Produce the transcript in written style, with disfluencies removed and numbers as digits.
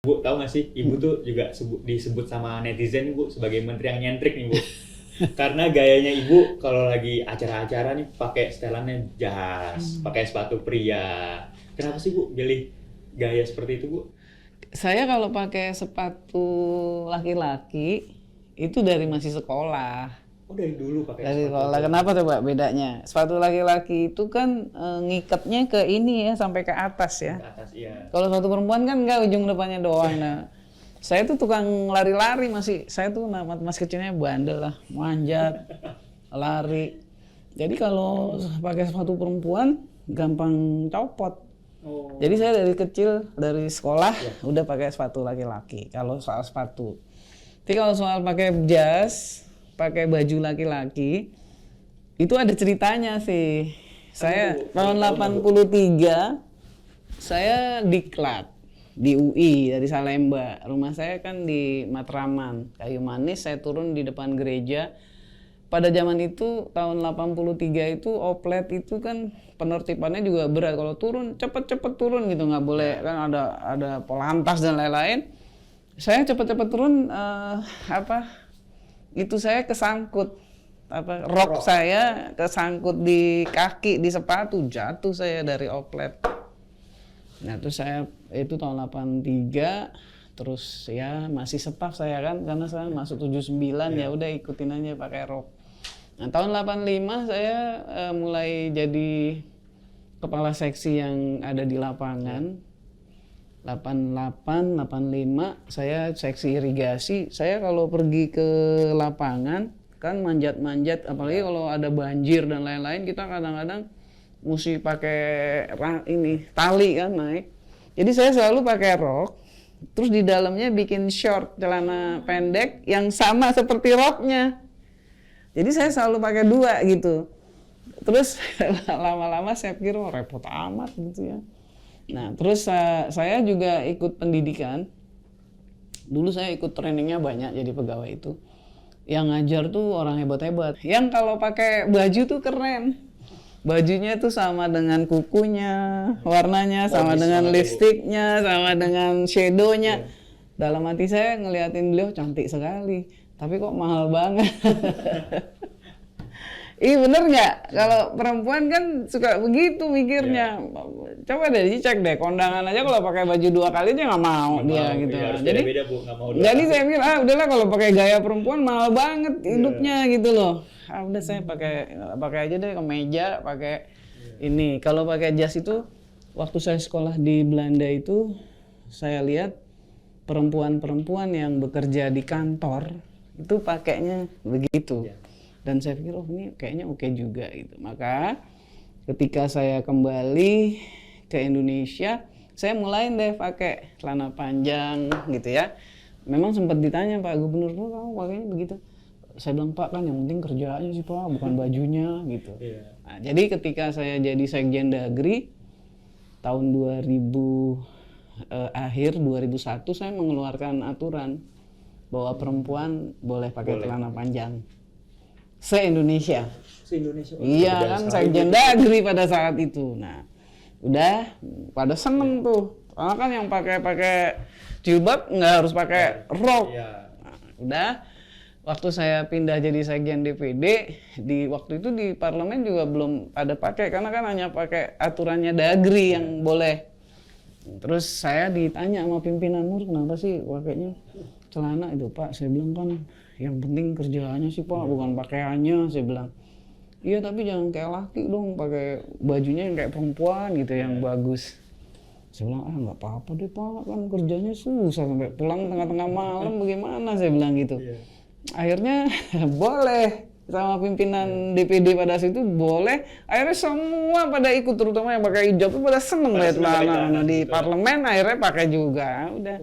Bu, tahu nggak sih, Ibu tuh juga disebut sama netizen nih, Bu, sebagai menteri yang nyentrik nih, Bu. Karena gayanya Ibu kalau lagi acara-acara nih pakai setelannya jas, pakai sepatu pria. Kenapa sih, Bu, pilih gaya seperti itu, Bu? Saya kalau pakai sepatu laki-laki itu dari masih sekolah. Oh, dari dulu pakai Dari sepatu. sekolah. Kenapa coba bedanya? Sepatu laki-laki itu kan ngikatnya ke ini ya, sampai ke atas ya. Ke atas, iya. Kalau sepatu perempuan kan enggak, ujung depannya doang. Nah, saya tuh tukang lari-lari masih. Saya tuh masih kecilnya bandel lah, manjat, lari. Jadi kalau pakai sepatu perempuan gampang copot. Oh. Jadi saya dari kecil, dari sekolah udah pakai sepatu laki-laki. Kalau soal sepatu. Tapi kalau soal pakai jas, pakai baju laki-laki, itu ada ceritanya sih. Saya tahun 83, saya diklat di UI dari Salemba. Rumah saya kan di Matraman, Kayu Manis. Saya turun di depan gereja. Pada zaman itu tahun 83 itu oplet itu kan penertibannya juga berat. Kalau turun cepet-cepet turun gitu, nggak boleh kan ada polantas dan lain-lain. Saya cepet-cepet turun itu saya kesangkut rok saya kesangkut di kaki, di sepatu, jatuh saya dari oplet. Nah terus saya itu tahun 83, terus ya masih staff saya kan karena saya masuk 79 ya udah ikutin aja pakai rok. Nah tahun 85 saya mulai jadi kepala seksi yang ada di lapangan. 88, 85 saya seksi irigasi. Saya kalau pergi ke lapangan kan manjat-manjat, apalagi kalau ada banjir dan lain-lain, kita kadang-kadang mesti pakai ini tali kan naik. Jadi saya selalu pakai rok, terus di dalamnya bikin short, celana pendek yang sama seperti roknya. Jadi saya selalu pakai dua gitu. Terus lama-lama saya pikir repot amat gitu ya. Nah terus saya juga ikut pendidikan. Dulu saya ikut trainingnya banyak jadi pegawai itu. Yang ngajar tuh orang hebat-hebat. Yang kalau pakai baju tuh keren. Bajunya tuh sama dengan kukunya, warnanya sama dengan lipstiknya, sama dengan shadownya. Dalam hati saya ngeliatin beliau cantik sekali, tapi kok mahal banget. Iya bener nggak? Kalau perempuan kan suka begitu mikirnya. Coba deh dicek deh, kondangan aja kalau pakai baju 2 kali aja nggak mau dia gitu. Iya, Jadi beda, Bu, nggak mau jadi saya pikir udahlah kalau pakai gaya perempuan mahal banget hidupnya gitu loh. Udah saya pakai aja deh kemeja, pakai ini. Kalau pakai jas itu waktu saya sekolah di Belanda itu saya lihat perempuan-perempuan yang bekerja di kantor itu pakainya begitu. Dan saya pikir ini kayaknya oke juga gitu. Maka ketika saya kembali ke Indonesia, saya mulai deh pakai celana panjang gitu ya. Memang sempat ditanya Pak Gubernur, kamu pakainya begitu? Saya bilang, Pak kan yang penting kerjaannya sih Pak, bukan bajunya gitu. Nah, jadi ketika saya jadi Sekjen Dagri tahun 2000 akhir 2001 saya mengeluarkan aturan bahwa perempuan boleh pakai celana panjang. Se-Indonesia. Se-Indonesia. Iya kan Sekjen Dagri pada saat itu. Nah, udah pada seneng tuh. Karena kan yang pakai jilbab nggak harus pakai rok. Nah, udah waktu saya pindah jadi Sekjen DPD, di waktu itu di parlemen juga belum ada pakai karena kan hanya pakai aturannya Dagri yang boleh. Terus saya ditanya sama pimpinan Nur, kenapa sih pakainya celana itu Pak? Saya bilang kan yang penting kerjaannya sih Pak, bukan pakaiannya. Saya bilang, iya tapi jangan kayak laki dong, pakai bajunya yang kayak perempuan gitu, yang bagus. Saya bilang, nggak apa-apa deh Pak, kan kerjanya susah sampai pulang tengah-tengah malam bagaimana, saya bilang gitu. Akhirnya boleh, sama pimpinan DPD pada situ boleh. Akhirnya semua pada ikut, terutama yang pakai hijab itu pada seneng lihat celana di parlemen, akhirnya pakai juga. Udah.